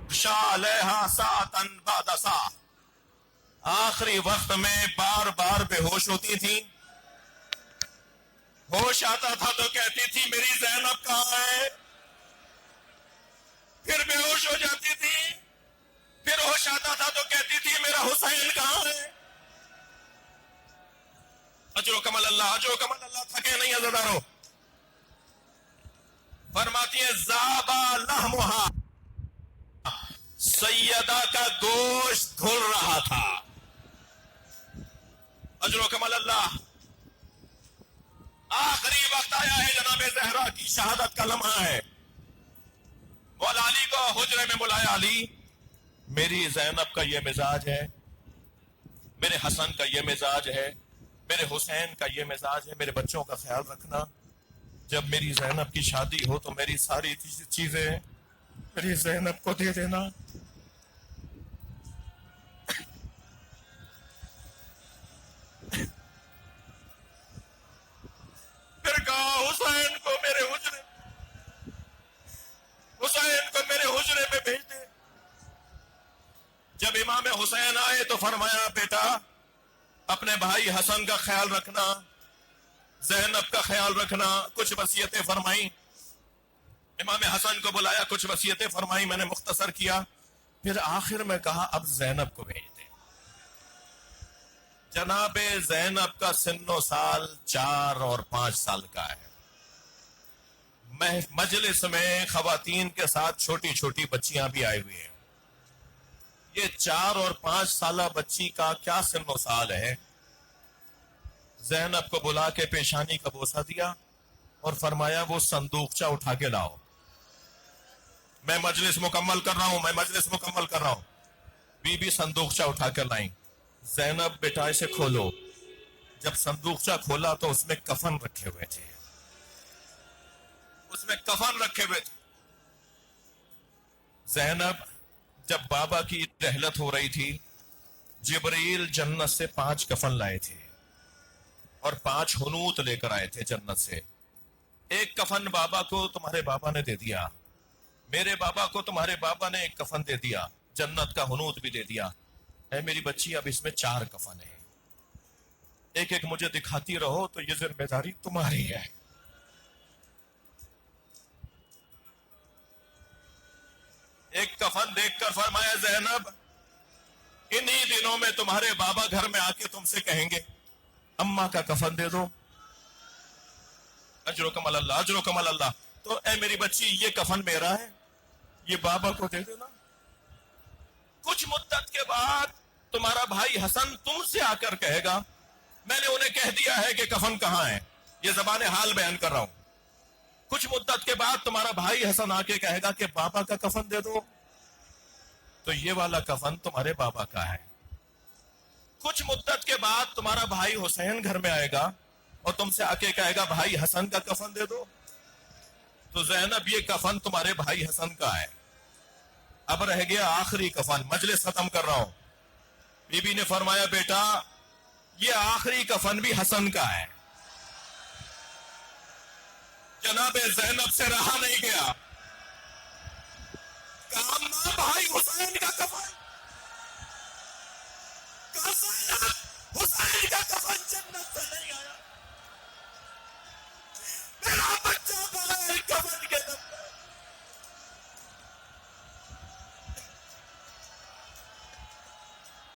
علیہا ساعتن بعد ساعہ، آخری وقت میں بار بار بے ہوش ہوتی تھی. ہوش آتا تھا تو کہتی تھی میری زینب کہاں ہے، پھر بے ہوش ہو جاتی تھی، پھر ہوش آتا تھا تو کہتی تھی میرا حسین کہاں ہے. اجر و کمل اللہ، اجر و کمل اللہ، تھکے نہیں عزیزانو. فرماتی ہے زابا لحمہا، سیدہ کا گوشت دھل رہا تھا. اجر و کمل اللہ. آخری وقت آیا ہے، جناب زہرا کی شہادت کا لمحہ ہے. مولا علی کو حجرے میں بلایا. علی، میری زینب کا یہ مزاج ہے، میرے حسن کا یہ مزاج ہے، میرے حسین کا یہ مزاج ہے، میرے بچوں کا خیال رکھنا. جب میری زینب کی شادی ہو تو میری ساری چیزیں میری زینب کو دے دینا. پھر کہا حسین کو میرے حجرے، حسین کو میرے حجرے میں بھیج دے. جب امام حسین آئے تو فرمایا بیٹا اپنے بھائی حسن کا خیال رکھنا، زینب کا خیال رکھنا. کچھ وصیتیں فرمائی. امام حسن کو بلایا، کچھ وصیتیں فرمائی، میں نے مختصر کیا. پھر آخر میں کہا اب زینب کو بھیج دے. جناب زینب کا سن و سال 4 اور 5 سال کا ہے. مجلس میں خواتین کے ساتھ چھوٹی چھوٹی بچیاں بھی آئی ہوئی ہیں. یہ 4 اور 5 سالہ بچی کا کیا سن و سال ہے. زینب کو بلا کے پیشانی کا بوسہ دیا اور فرمایا وہ صندوقچہ اٹھا کے لاؤ. میں مجلس مکمل کر رہا ہوں، میں مجلس مکمل کر رہا ہوں. بی بی صندوقچہ اٹھا کر لائیں. زینب بیٹا اسے کھولو. جب صندوقچہ کھولا تو اس میں کفن رکھے ہوئے تھے، اس میں کفن رکھے ہوئے تھے. زینب جب بابا کی رحلت ہو رہی تھی، جبرائیل جنت سے 5 کفن لائے تھے اور 5 حنوط لے کر آئے تھے جنت سے. ایک کفن بابا کو تمہارے بابا نے دے دیا، میرے بابا کو تمہارے بابا نے ایک کفن دے دیا، جنت کا حنوط بھی دے دیا. اے میری بچی اب اس میں 4 کفن ہیں، ایک ایک مجھے دکھاتی رہو تو یہ ذمہ داری تمہاری ہے. ایک کفن دیکھ کر فرمایا زینب انہی دنوں میں تمہارے بابا گھر میں آ کے تم سے کہیں گے اماں کا کفن دے دو. اجر و کمل اللہ، اجر و کمل اللہ. تو اے میری بچی یہ کفن میرا ہے، یہ بابا کو دے دینا. کچھ مدت کے بعد تمہارا بھائی حسن تم سے آ کر کہے گا میں نے انہیں کہہ دیا ہے کہ کفن کہاں ہے. یہ زبان حال بیان کر رہا ہوں. کچھ مدت کے بعد تمہارا بھائی حسن آ کے کہے گا کہ بابا کا کفن دے دو، تو یہ والا کفن تمہارے بابا کا ہے. کچھ مدت کے بعد تمہارا بھائی حسین گھر میں آئے گا اور تم سے آ کے کہے گا بھائی حسن کا کفن دے دو، تو زینب یہ کفن تمہارے بھائی حسن کا ہے. اب رہ گیا آخری کفن. مجلس ختم کر رہا ہوں. بی بی نے فرمایا بیٹا یہ آخری کفن بھی حسن کا ہے. جناب زینب سے رہا نہیں گیا، کہا ماں بھائی حسین کا کفن، کہا زینب حسین کا کفن جنت سے نہیں آیا، میرا بچہ بغیر کفن